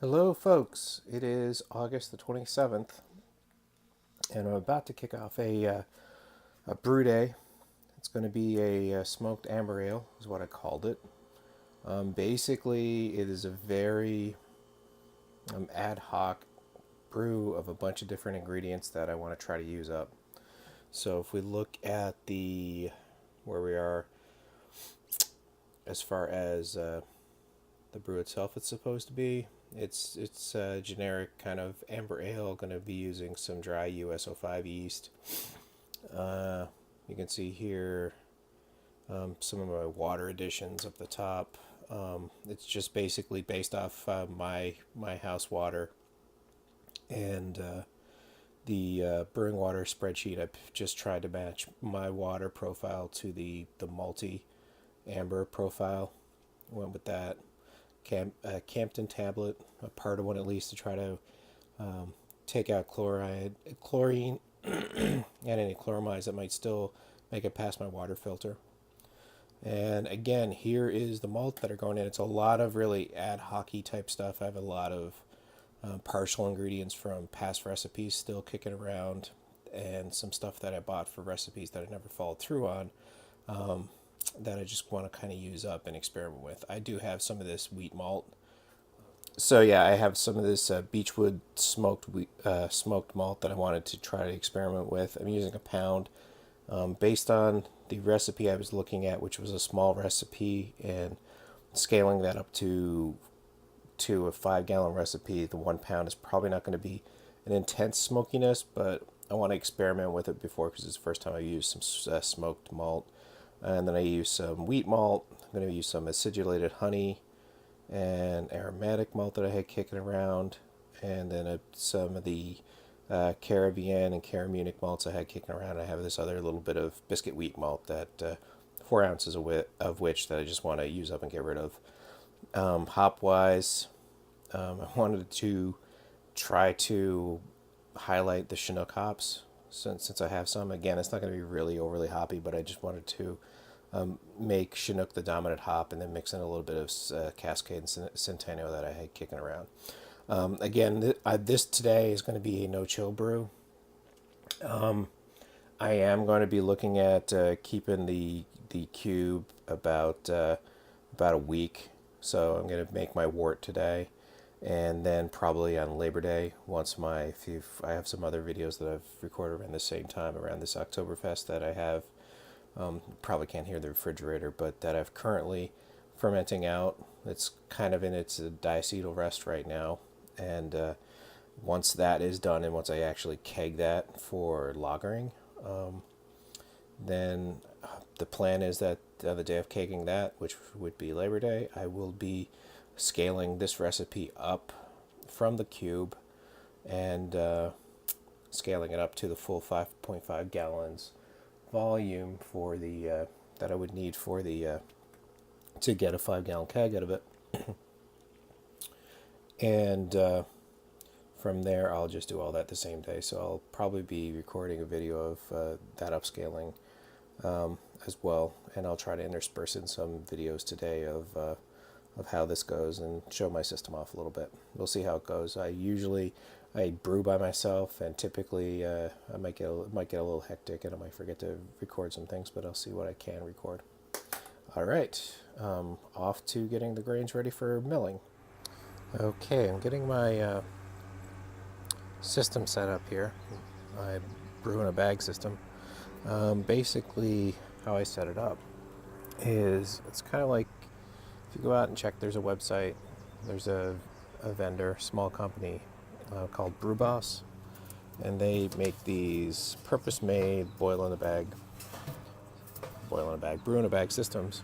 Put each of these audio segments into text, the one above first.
Hello, folks. It is August the 27th, and I'm about to kick off a brew day. It's going to be a smoked amber ale, is what I called it. Basically, it is a very ad hoc brew of a bunch of different ingredients that I want to try to use up. So, if we look at where we are as far as the brew itself, it's supposed to be. It's a generic kind of amber ale. Going to be using some dry US-05 yeast. You can see here some of my water additions up the top. It's just basically based off my house water and the brewing water spreadsheet. I've just tried to match my water profile to the multi amber profile. Went with that. Campton tablet, a part of one at least, to try to take out chlorine, and any chloramides that might still make it past my water filter. And again, here is the malt that are going in. It's a lot of really ad hoc-y type stuff. I have a lot of partial ingredients from past recipes still kicking around, and some stuff that I bought for recipes that I never followed through on. That I just want to kind of use up and experiment with. I do have some of this wheat malt. So yeah, I have some of this Beechwood smoked malt that I wanted to try to experiment with. I'm using a pound based on the recipe I was looking at, which was a small recipe, and scaling that up to a 5-gallon recipe. The 1 pound is probably not going to be an intense smokiness, but I want to experiment with it before because it's the first time I used some smoked malt. And then I use some wheat malt. I'm going to use some acidulated honey and aromatic malt that I had kicking around. And then some of the Caribbean and Caramunic malts I had kicking around. I have this other little bit of biscuit wheat malt that 4 ounces of which that I just want to use up and get rid of. Hop-wise, I wanted to try to highlight the Chinook hops since I have some. Again, it's not going to be really overly hoppy, but I just wanted to make Chinook the dominant hop and then mix in a little bit of Cascade and Centennial that I had kicking around. Again, this today is going to be a no-chill brew. I am going to be looking at keeping the cube about a week. So I'm going to make my wort today, and then probably on Labor Day, I have some other videos that I've recorded around the same time around this Oktoberfest that I have. Probably can't hear the refrigerator, but that I've currently fermenting out. It's kind of in its diacetyl rest right now, and once that is done, and once I actually keg that for lagering, then the plan is that the day of kegging that, which would be Labor Day, I will be scaling this recipe up from the cube and scaling it up to the full 5.5 gallons volume for the that I would need for the to get a 5-gallon keg out of it. And from there, I'll just do all that the same day. So I'll probably be recording a video of that upscaling as well, and I'll try to intersperse in some videos today of how this goes and show my system off a little bit. We'll see how it goes. I brew by myself, and typically I might get a little hectic, and I might forget to record some things, but I'll see what I can record. All right, off to getting the grains ready for milling. Okay, I'm getting my system set up here. My brew in a bag system. Basically, how I set it up is it's kind of like if you go out and check, there's a website, there's a vendor, small company called Brew Boss, and they make these purpose-made brew in a bag systems,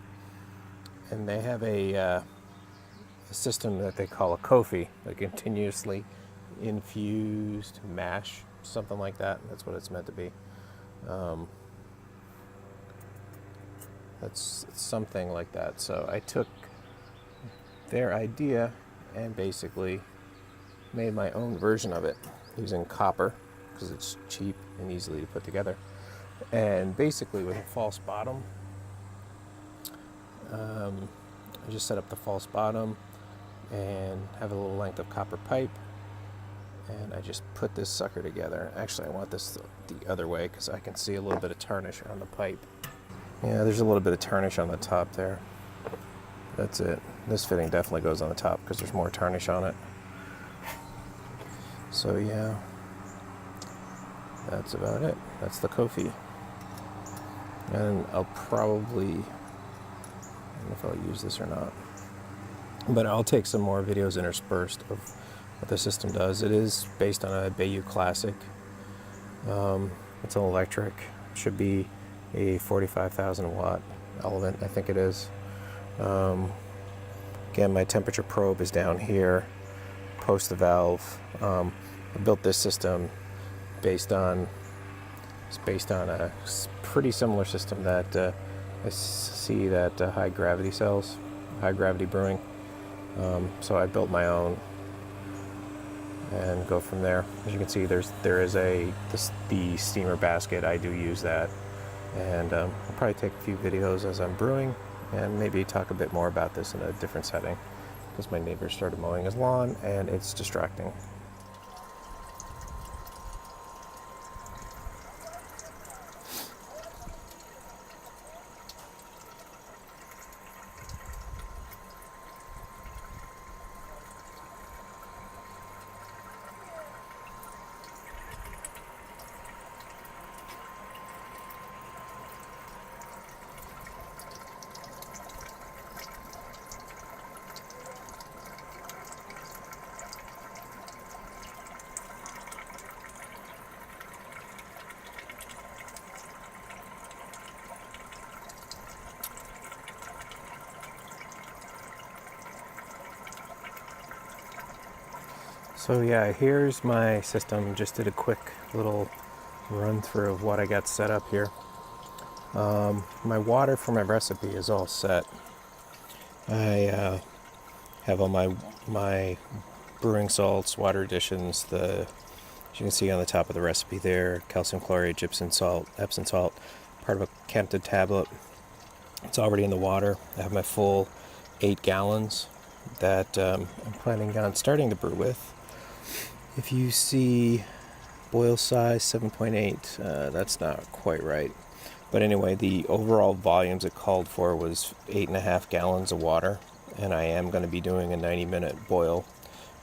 and they have a system that they call a Kofi, a continuously infused mash, something like that. That's what it's meant to be. It's something like that. So I took their idea and basically made my own version of it using copper because it's cheap and easily to put together. And basically with a false bottom, I just set up the false bottom. and have a little length of copper pipe, and I just put this sucker together. Actually, I want this the other way because I can see a little bit of tarnish on the pipe. Yeah, there's a little bit of tarnish on the top there. That's it. This fitting definitely goes on the top because there's more tarnish on it. So yeah, that's about it. That's the Ko-fi. And I'll probably, I don't know if I'll use this or not, but I'll take some more videos interspersed of what the system does. It is based on a BIAB Classic. It's an electric. It should be a 45,000 watt element, I think it is. Again, my temperature probe is down here, post the valve. I built this system based on a pretty similar system that I see that High Gravity sells, High Gravity Brewing. So I built my own and go from there. As you can see, there is the steamer basket. I do use that, and I'll probably take a few videos as I'm brewing and maybe talk a bit more about this in a different setting because my neighbor started mowing his lawn and it's distracting. So yeah, here's my system. Just did a quick little run through of what I got set up here. My water for my recipe is all set. I have all my brewing salts, water additions, as you can see on the top of the recipe there, calcium chloride, gypsum salt, Epsom salt, part of a Kempton tablet. It's already in the water. I have my full 8 gallons that I'm planning on starting to brew with. If you see boil size 7.8, that's not quite right. But anyway, the overall volumes it called for was 8.5 gallons of water, and I am going to be doing a 90-minute boil.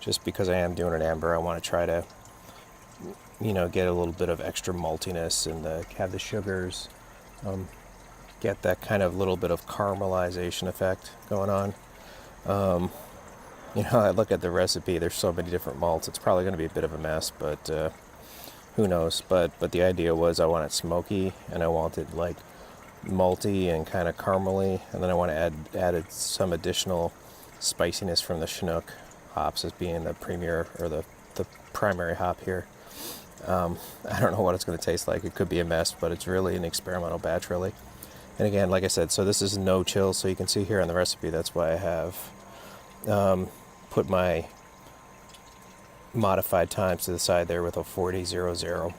Just because I am doing an amber, I want to try to, get a little bit of extra maltiness and have the sugars get that kind of little bit of caramelization effect going on. I look at the recipe, there's so many different malts, it's probably going to be a bit of a mess, but who knows. But the idea was I want it smoky, and I want it like malty and kind of caramely, and then I want to add some additional spiciness from the Chinook hops as being the premier or the primary hop here. I don't know what it's going to taste like. It could be a mess, but it's really an experimental batch, really. And again, like I said, so this is no chill, so you can see here on the recipe, that's why I have put my modified times to the side there with a 40:00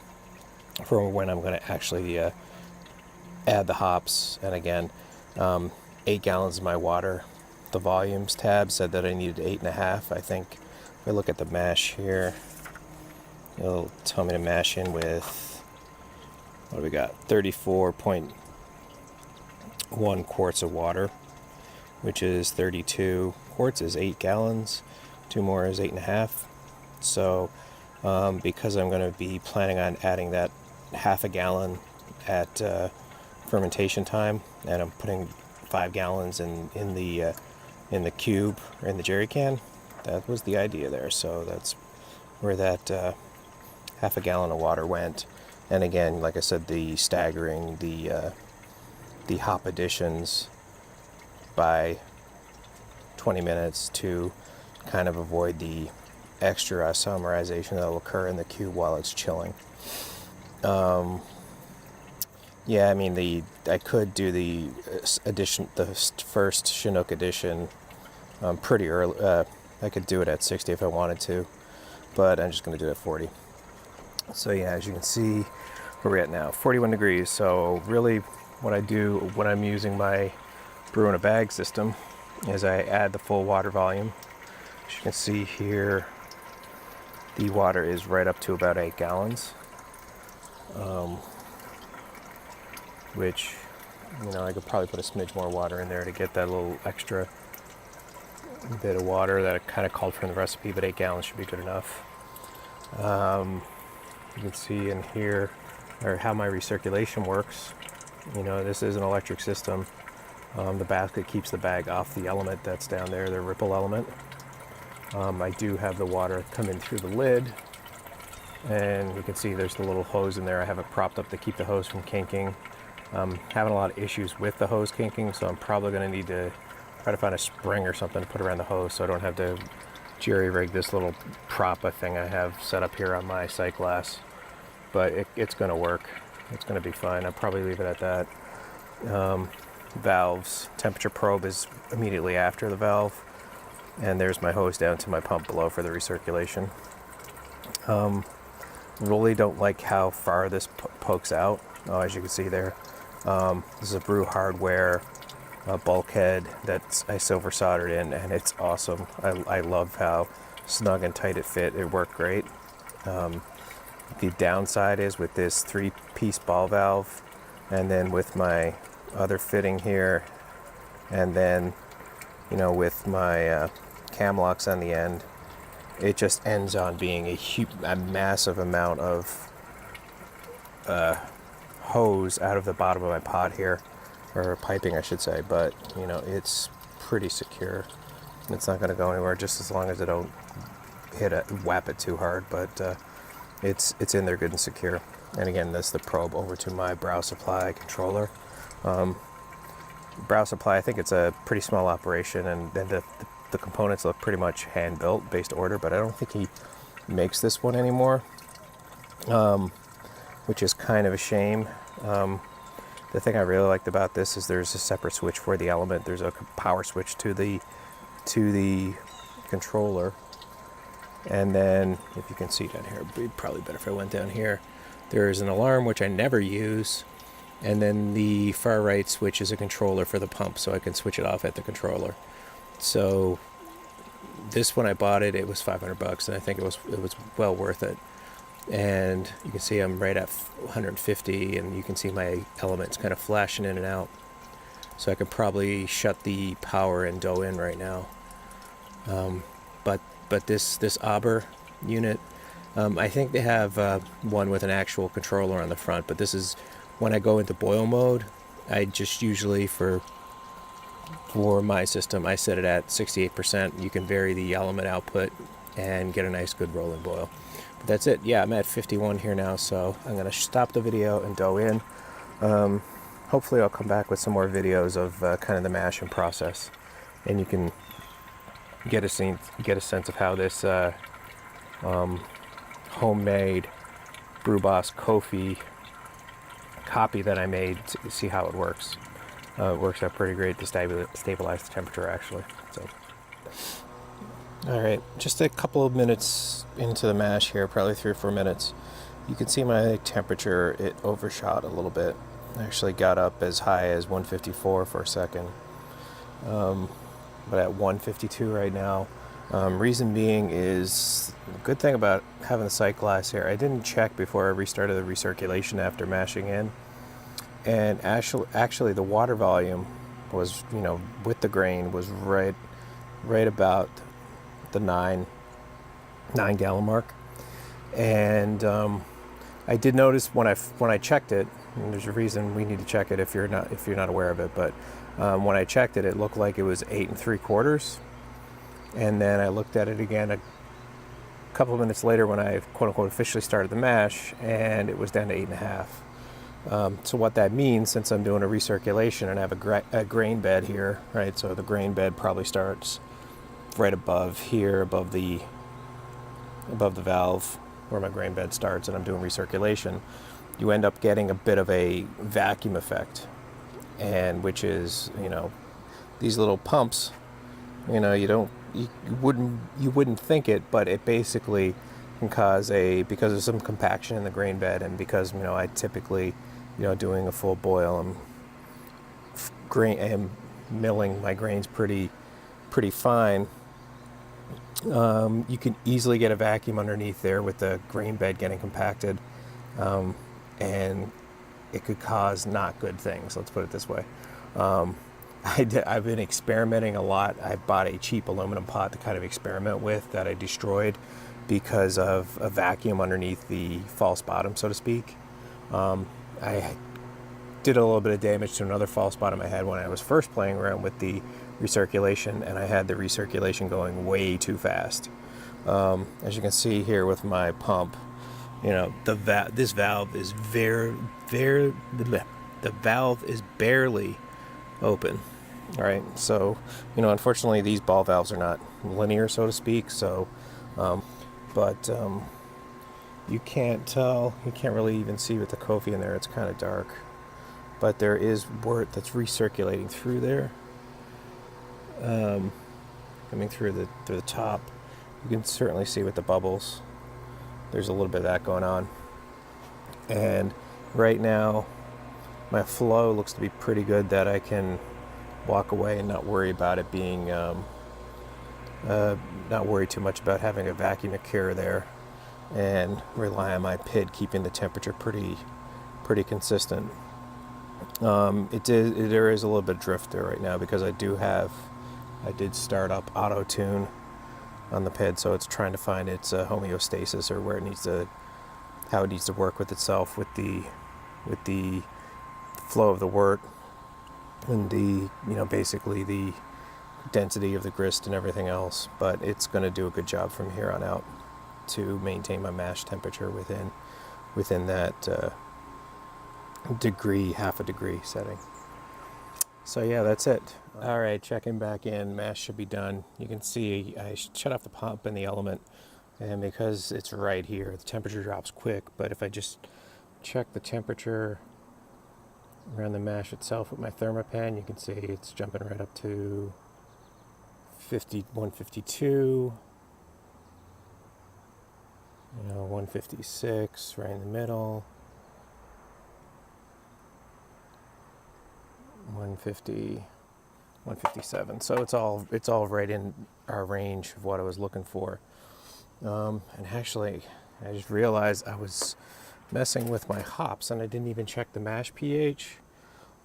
for when I'm going to actually add the hops. And again, 8 gallons of my water. The volumes tab said that I needed 8.5. I think if I look at the mash here, it'll tell me to mash in with, what do we got, 34.1 quarts of water, which is 32 quarts is 8 gallons. 2 more is 8.5. So because I'm going to be planning on adding that half a gallon at fermentation time, and I'm putting 5 gallons in the cube or in the jerry can, that was the idea there. So that's where that half a gallon of water went. And again, like I said, the staggering the hop additions by 20 minutes to kind of avoid the extra isomerization that will occur in the cube while it's chilling. Yeah, I mean, I could do the first Chinook edition pretty early. I could do it at 60 if I wanted to, but I'm just going to do it at 40. So yeah, as you can see, where we're at now, 41 degrees. So really what I do when I'm using my brew in a bag system is I add the full water volume. As you can see here, the water is right up to about 8 gallons, which, you know, I could probably put a smidge more water in there to get that little extra bit of water that I kind of called for in the recipe, but 8 gallons should be good enough. You can see in here or how my recirculation works. You know, this is an electric system. The basket keeps the bag off the element that's down there, the ripple element. I do have the water come in through the lid, and you can see there's the little hose in there. I have it propped up to keep the hose from kinking. Having a lot of issues with the hose kinking, so I'm probably going to need to try to find a spring or something to put around the hose so I don't have to jerry-rig this little prop thing I have set up here on my sight glass. But it's going to work. It's going to be fine. I'll probably leave it at that. Valves, temperature probe is immediately after the valve, and there's my hose down to my pump below for the recirculation. Really don't like how far this pokes out. As you can see there, this is a Brew Hardware bulkhead that I silver soldered in, and it's awesome. I love how snug and tight it fit. It worked great. The downside is with this 3-piece ball valve, and then with my other fitting here, and then, you know, with my cam locks on the end, it just ends on being a massive amount of hose out of the bottom of my pot here, or piping I should say, but you know, it's pretty secure. It's not going to go anywhere just as long as I don't whap it too hard, but it's in there good and secure. And again, that's the probe over to my Brow Supply controller. Brow Supply, I think it's a pretty small operation, and the components look pretty much hand-built based order, but I don't think he makes this one anymore, which is kind of a shame. The thing I really liked about this is there's a separate switch for the element. There's a power switch to the controller. And then, if you can see down here, it'd be probably better if I went down here. There's an alarm, which I never use. And then the far right switch is a controller for the pump, so I can switch it off at the controller. So this, when I bought it, it was $500, and I think it was well worth it. And you can see I'm right at 150, and you can see my elements kind of flashing in and out. So I could probably shut the power and dough in right now. But this Auber unit, I think they have one with an actual controller on the front, but this is when I go into boil mode. I just usually, for my system, I set it at 68%. You can vary the element output and get a nice good rolling boil. But that's it. Yeah, I'm at 51 here now, so I'm going to stop the video and dough in. Hopefully I'll come back with some more videos of kind of the mashing process, and you can get a sense of how this homemade Brew Boss Kofi copy that I made, to see how it works. It works out pretty great to stabilize the temperature, actually. So, all right, just a couple of minutes into the mash here, probably 3 or 4 minutes. You can see my temperature, it overshot a little bit. I actually got up as high as 154 for a second. But at 152 right now. Reason being is, the good thing about having the sight glass here, I didn't check before I restarted the recirculation after mashing in. And actually the water volume was, you know, with the grain, was right about the 9 gallon mark. And I did notice when I checked it, and there's a reason we need to check it if you're not aware of it, but when I checked it, it looked like it was 8 3/4, and then I looked at it again a couple of minutes later when I quote unquote officially started the mash, and it was down to 8 1/2. So what that means, since I'm doing a recirculation and I have a grain bed here, right? So the grain bed probably starts right above here, above the valve where my grain bed starts, and I'm doing recirculation. You end up getting a bit of a vacuum effect, and which is, you know, these little pumps, you know, you wouldn't think it, but it basically can cause because of some compaction in the grain bed, and because, you know, I typically, you know, doing a full boil, I'm milling my grains pretty fine. You can easily get a vacuum underneath there with the grain bed getting compacted, and it could cause not good things. Let's put it this way. I've been experimenting a lot. I bought a cheap aluminum pot to kind of experiment with that I destroyed because of a vacuum underneath the false bottom, so to speak. I did a little bit of damage to another false bottom I had when I was first playing around with the recirculation, and I had the recirculation going way too fast. As you can see here with my pump, you know, this valve is the valve is barely open. All right, so, you know, unfortunately these ball valves are not linear, so to speak, so but you can't tell, you can't really even see with the Kofi in there. It's kind of dark, but there is wort that's recirculating through there, coming through the top. You can certainly see with the bubbles there's a little bit of that going on, and right now my flow looks to be pretty good, that I can walk away and not worry about it being not worry too much about having a vacuum occur there, and rely on my PID keeping the temperature pretty consistent. There is a little bit of drift there right now because I did start up auto tune on the PID, so it's trying to find its homeostasis, or where it needs to, how it needs to work with itself with the flow of the wort and the, you know, basically the density of the grist and everything else. But it's going to do a good job from here on out to maintain my mash temperature within that half a degree setting. So yeah, that's it. All right, checking back in. Mash should be done. You can see I shut off the pump and the element, and because it's right here, the temperature drops quick. But if I just check the temperature around the mash itself with my thermopan, you can see it's jumping right up to 152, 156 right in the middle, 150, 157. So it's all right in our range of what I was looking for. And actually, I just realized I was messing with my hops and I didn't even check the mash pH.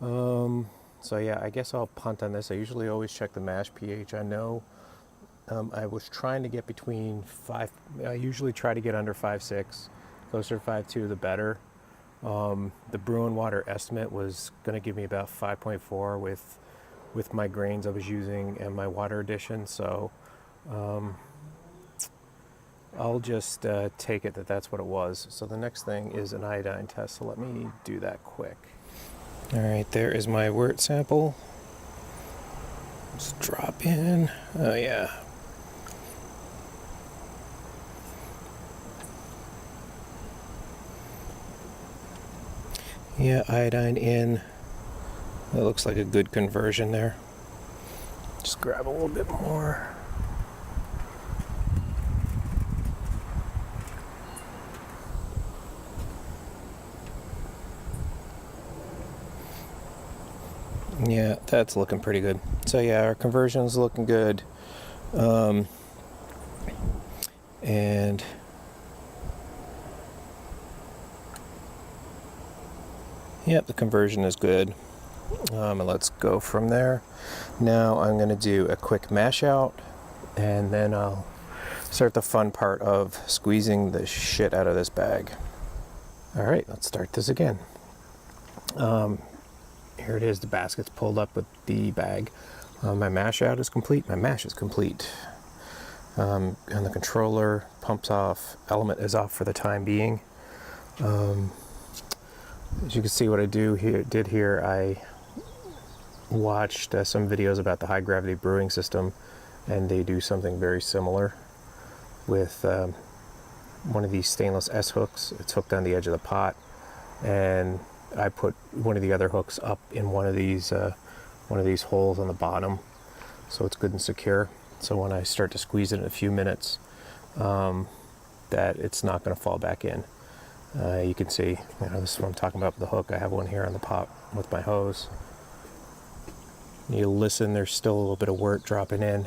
So yeah, I guess I'll punt on this. I usually always check the mash pH. I know I was trying to get between 5. I usually try to get under 5.6, closer to 5.2 the better. The Brewing water estimate was going to give me about 5.4 with my grains I was using and my water addition. So I'll just take it that that's what it was. So the next thing is an iodine test. So let me do that quick. All right, there is my wort sample. Just drop in. Oh yeah. Yeah, iodine in. That looks like a good conversion there. Just grab a little bit more. Yeah, that's looking pretty good. So yeah, our conversion's looking good. And yep, the conversion is good. And let's go from there. Now I'm going to do a quick mash out, and then I'll start the fun part of squeezing the shit out of this bag. All right, let's start this again. Here it is, the basket's pulled up with the bag. My mash out is complete, my mash is complete. And the controller pumps off, element is off for the time being. As you can see what I did here, I watched some videos about the high gravity brewing system, and they do something very similar with one of these stainless S hooks. It's hooked on the edge of the pot, and I put one of the other hooks up in one of these holes on the bottom, so it's good and secure. So when I start to squeeze it in a few minutes, that it's not going to fall back in. You can see, this is what I'm talking about with the hook. I have one here on the pot with my hose. You listen, there's still a little bit of wort dropping in.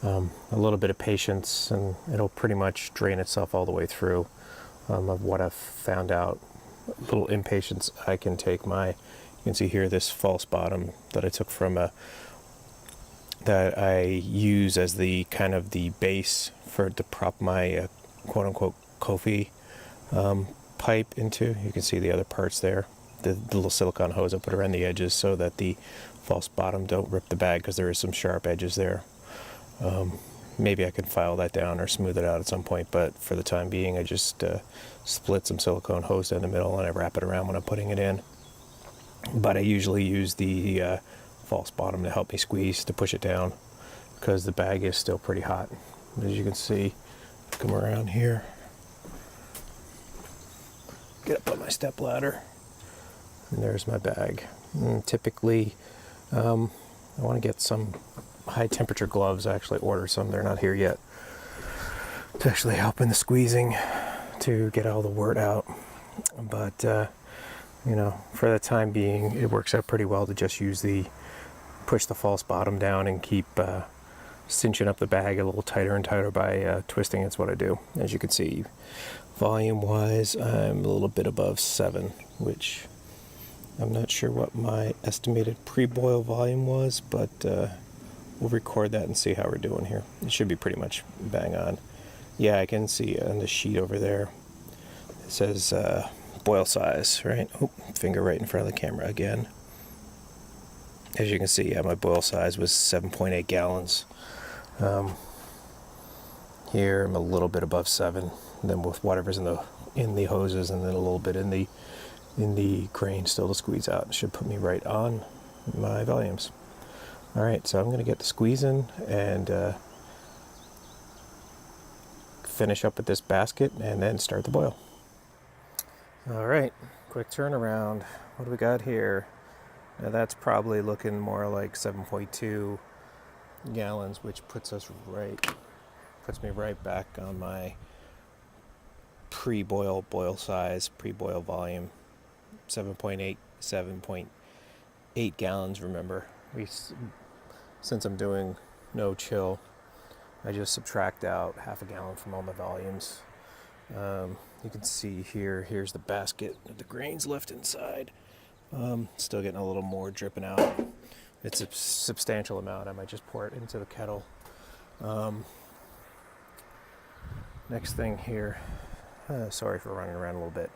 a little bit of patience, and it'll pretty much drain itself all the way through. Of what I've found out, a little impatience, I can take you can see here this false bottom that I took from that I use as the kind of the base to prop my quote unquote Kofi pipe into. You can see the other parts there, the little silicone hose I put around the edges so that the false bottom don't rip the bag, because there is some sharp edges there. Maybe I can file that down or smooth it out at some point, but for the time being I just split some silicone hose down the middle and I wrap it around when I'm putting it in. But I usually use the false bottom to help me squeeze, to push it down, because the bag is still pretty hot. As you can see, come around here, get up on my step ladder, and there's my bag. And typically I want to get some high temperature gloves. I actually ordered some, they're not here yet, to actually help in the squeezing to get all the wort out. But you know, for the time being it works out pretty well to just push the false bottom down and keep cinching up the bag a little tighter and tighter by twisting. It's what I do. As you can see, volume wise I'm a little bit above 7, which I'm not sure what my estimated pre-boil volume was, but we'll record that and see how we're doing here. It should be pretty much bang on. Yeah, I can see on the sheet over there it says boil size, right? Oh, finger right in front of the camera again. As you can see, yeah, my boil size was 7.8 gallons. Here I'm a little bit above 7. And then with whatever's in the hoses, and then a little bit in the grain still to squeeze out, it should put me right on my volumes. All right, so I'm going to get the squeezing and finish up with this basket and then start the boil. All right, quick turnaround. What do we got here? Now that's probably looking more like 7.2 gallons, which puts me right back on my pre-boil boil size, pre-boil volume, 7.8 gallons. Remember, since I'm doing no chill, I just subtract out half a gallon from all my volumes. You can see here's the basket with the grains left inside. Still getting a little more dripping out. It's a substantial amount. I might just pour it into the kettle. Next thing here, sorry for running around a little bit.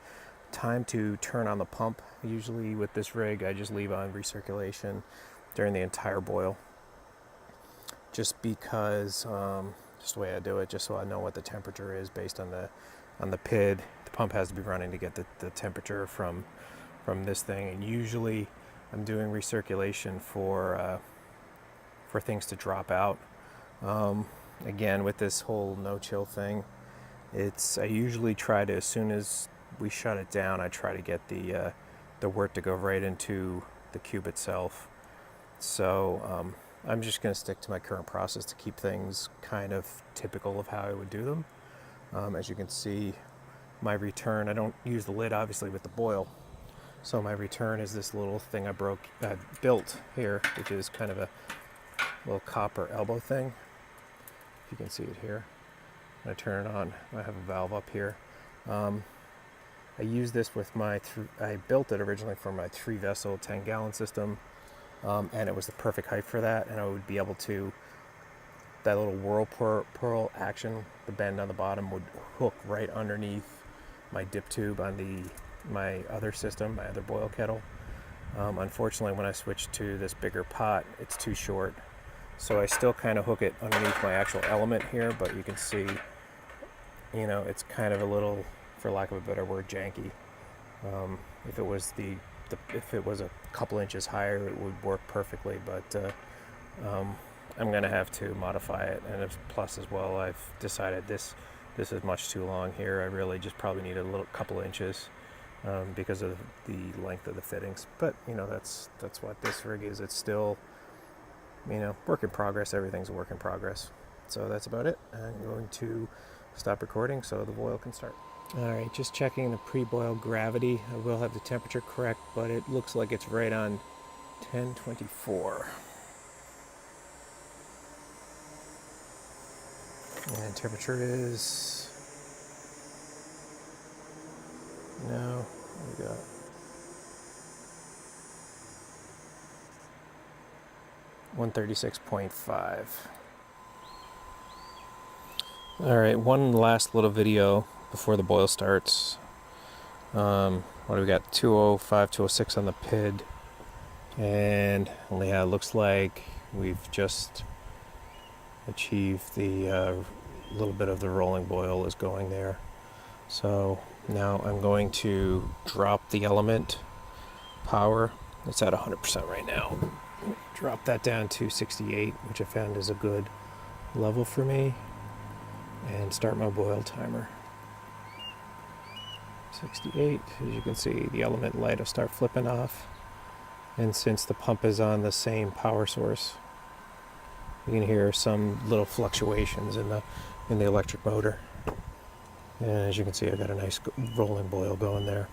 Time to turn on the pump. Usually with this rig, I just leave on recirculation during the entire boil. Just because, just the way I do it, just so I know what the temperature is based on the PID. The pump has to be running to get the temperature from this thing, and usually I'm doing recirculation for things to drop out. Again, with this whole no chill thing, I usually try to, as soon as we shut it down, I try to get the wort to go right into the cube itself. So I'm just going to stick to my current process to keep things kind of typical of how I would do them. As you can see, my return, I don't use the lid obviously with the boil, so my return is this little thing I built here, which is kind of a little copper elbow thing. If you can see it here, when I turn it on, I have a valve up here. I use this with I built it originally for my 3-vessel 10-gallon system, and it was the perfect height for that, and I would be able to, that little whirlpool action, the bend on the bottom would hook right underneath my dip tube on my other system, my other boil kettle. Unfortunately, when I switched to this bigger pot, it's too short, so I still kind of hook it underneath my actual element here, but you can see, you know, it's kind of a little, for lack of a better word, janky. If it was if it was a couple inches higher, it would work perfectly, but I'm going to have to modify it. And plus as well, I've decided this is much too long here. I really just probably need a couple inches because of the length of the fittings. But you know, that's what this rig is. It's still, you know, work in progress. Everything's a work in progress. So that's about it. I'm going to stop recording so the boil can start. All right, just checking the pre-boil gravity. I will have the temperature correct, but it looks like it's right on 1024. And temperature is, no, we got 136.5. All right, one last little video before the boil starts. What do we got? 205, 206 on the PID. And yeah, it looks like we've just achieved the little bit of the rolling boil is going there. So now I'm going to drop the element power. It's at 100% right now. Drop that down to 68, which I found is a good level for me, and start my boil timer. 68, as you can see, the element light will start flipping off. And since the pump is on the same power source, you can hear some little fluctuations in the electric motor. And as you can see, I got a nice rolling boil going there.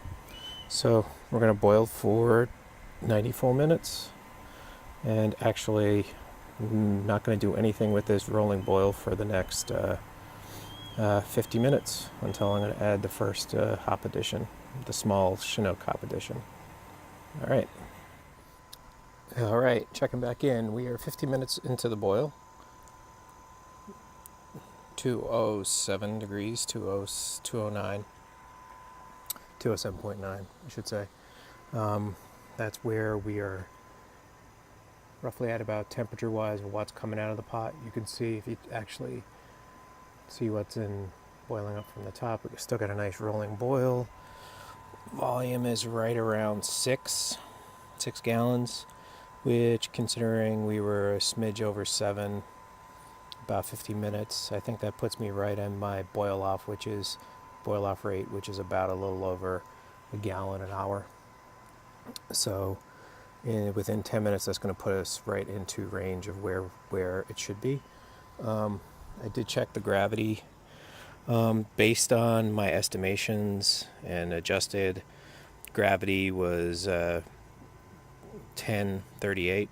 So we're going to boil for 90 full minutes. And actually, I'm not going to do anything with this rolling boil for the next 50 minutes until I'm going to add the first hop addition, the small Chinook hop addition. All right, checking back in. We are 50 minutes into the boil. 207 degrees, 209, 207.9, I should say. That's where we are roughly at about temperature-wise of what's coming out of the pot. You can see, if you actually see what's in boiling up from the top, we still got a nice rolling boil. Volume is right around 6 gallons, which, considering we were a smidge over 7, about 50 minutes, I think that puts me right on my boil off rate, which is about a little over a gallon an hour. So within 10 minutes, that's going to put us right into range of where it should be. I did check the gravity. Based on my estimations and adjusted, gravity was 1038.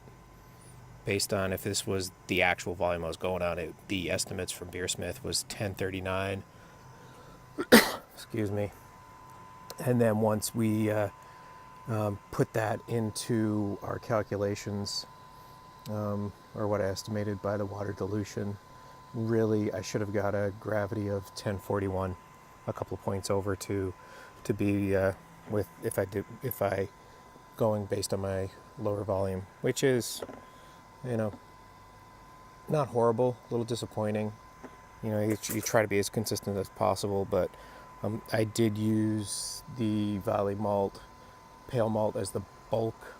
Based on if this was the actual volume I was going on, the estimates from Beersmith was 1039. Excuse me. And then once we put that into our calculations, or what I estimated by the water dilution, really I should have got a gravity of 1041, a couple of points over to be with if I going based on my lower volume, which is, not horrible, a little disappointing. You try to be as consistent as possible, but I did use the Valley malt, pale malt, as the bulk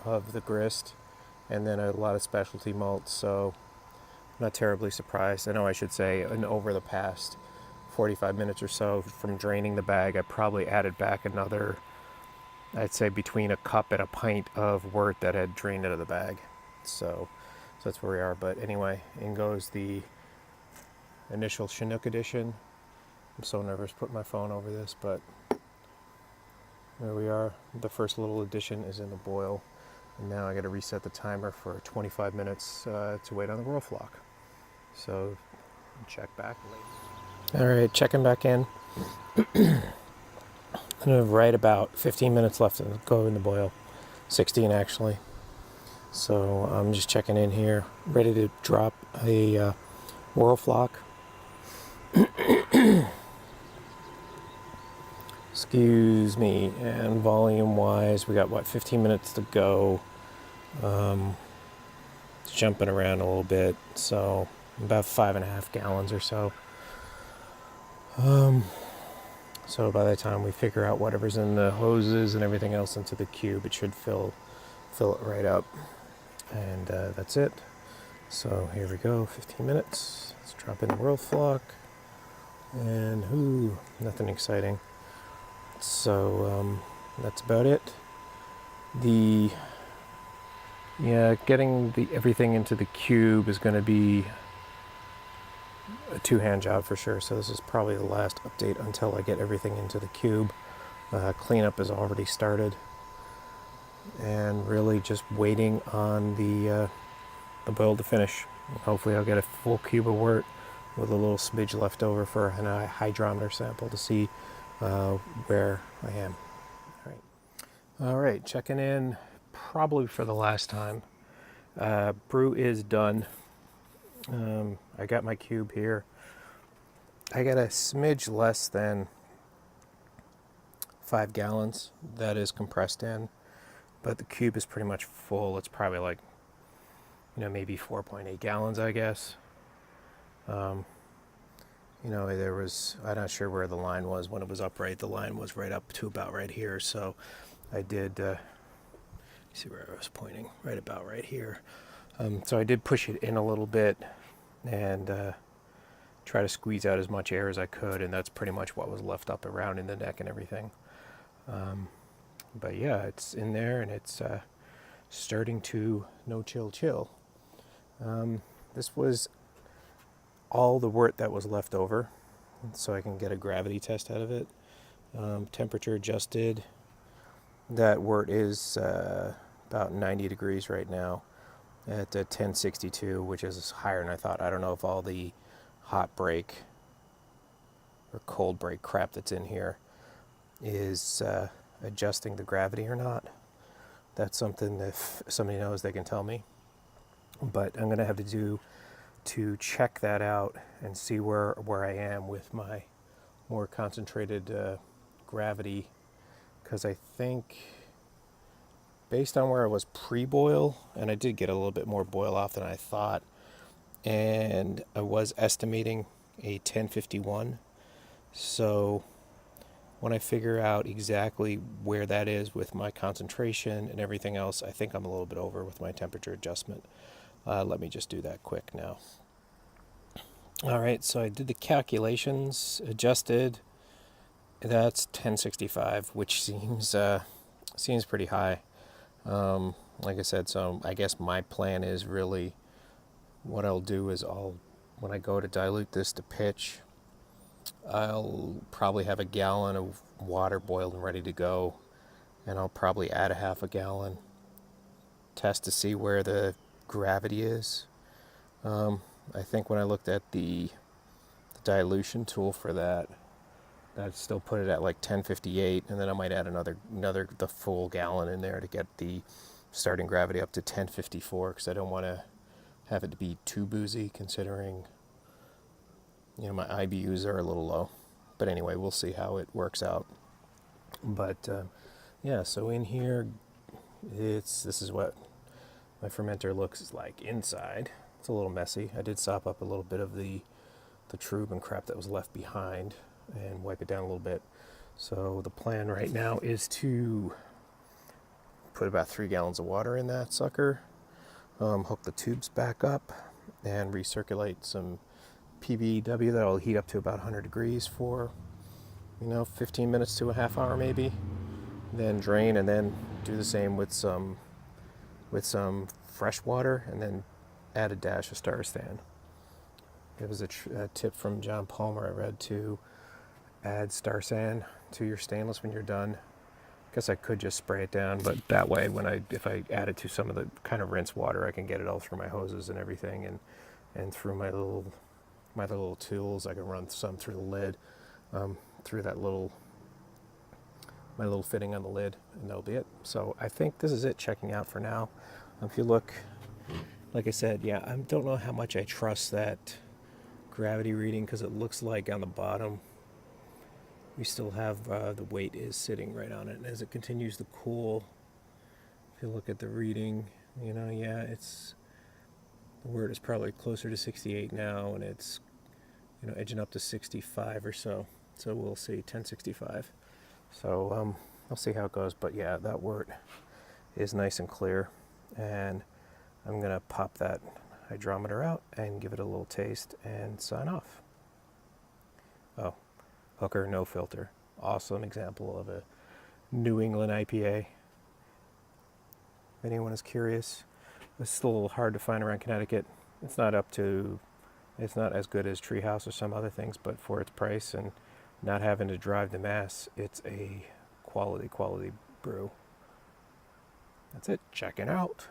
of the grist, and then a lot of specialty malts, so I'm not terribly surprised. I know I should say, and over the past 45 minutes or so from draining the bag, I probably added back another, I'd say between a cup and a pint of wort that had drained out of the bag. So that's where we are. But anyway, in goes the initial Chinook edition. I'm so nervous putting my phone over this, but there we are. The first little addition is in the boil. And now I got to reset the timer for 25 minutes to wait on the roll flock. So check back later. All right, checking back in. I have right about 15 minutes left to go in the boil. 16 actually. So I'm just checking in here, ready to drop a whirl flock. Excuse me. And volume wise, we got 15 minutes to go. It's jumping around a little bit, so about 5.5 gallons or so. So by the time we figure out whatever's in the hoses and everything else into the cube, it should fill it right up. And that's it. So here we go, 15 minutes. Let's drop in the whirl flock. And nothing exciting. So that's about it. Getting everything into the cube is going to be a two-hand job for sure. So this is probably the last update until I get everything into the cube. Cleanup has already started, and really just waiting on the boil to finish. Hopefully I'll get a full cube of wort with a little smidge left over for a hydrometer sample to see where I am. All right, checking in probably for the last time. Brew is done. I got my cube here. I got a smidge less than 5 gallons that is compressed in, but the cube is pretty much full. It's probably like, maybe 4.8 gallons, I guess. There was, I'm not sure where the line was when it was upright. The line was right up to about right here. So I did, see where I was pointing, right about right here. So I did push it in a little bit and try to squeeze out as much air as I could. And that's pretty much what was left up around in the neck and everything. But yeah, it's in there and it's starting to no chill. This was all the wort that was left over, so I can get a gravity test out of it. Temperature adjusted. That wort is about 90 degrees right now at 1062, which is higher than I thought. I don't know if all the hot break or cold break crap that's in here is adjusting the gravity or not. That's something, if somebody knows, they can tell me. But I'm going to have to check that out and see where I am with my more concentrated gravity, because I think based on where I was pre-boil, and I did get a little bit more boil off than I thought, and I was estimating a 1051. So when I figure out exactly where that is with my concentration and everything else, I think I'm a little bit over with my temperature adjustment. Let me just do that quick now. All right, so I did the calculations, adjusted. That's 1065, which seems pretty high. Like I said, so I guess my plan is really what I'll do is when I go to dilute this to pitch, I'll probably have a gallon of water boiled and ready to go, and I'll probably add a half a gallon, test to see where the gravity is. I think when I looked at the dilution tool for that still put it at like 1058, and then I might add another the full gallon in there to get the starting gravity up to 1054, because I don't want to have it to be too boozy, considering my IBUs are a little low. But anyway, we'll see how it works out. But yeah, so in here, this is what my fermenter looks like inside. It's a little messy. I did sop up a little bit of the trub and crap that was left behind and wipe it down a little bit. So the plan right now is to put about 3 gallons of water in that sucker, hook the tubes back up, and recirculate some PBW that'll heat up to about 100 degrees for 15 minutes to a half hour maybe. Then drain, and then do the same with some fresh water, and then add a dash of Star San. It was a tip from John Palmer I read to add Star San to your stainless when you're done. I guess I could just spray it down, but that way if I add it to some of the kind of rinse water, I can get it all through my hoses and everything, and through my little tools. I can run some through the lid, through my little fitting on the lid, and that'll be it. So I think this is it checking out for now. If you look, like I said, yeah, I don't know how much I trust that gravity reading, because it looks like on the bottom we still have the weight is sitting right on it, and as it continues to cool, if you look at the reading, yeah, it's, the wort is probably closer to 68 now, and it's edging up to 65 or so. So we'll see, 1065. So I'll see how it goes. But yeah, that wort is nice and clear, and I'm gonna pop that hydrometer out and give it a little taste and sign off. Oh, Hooker no filter, awesome example of a New England IPA. If anyone is curious, it's still a little hard to find around Connecticut. It's not as good as Treehouse or some other things, but for its price and not having to drive to Mass, it's a quality brew. That's it. Checking out.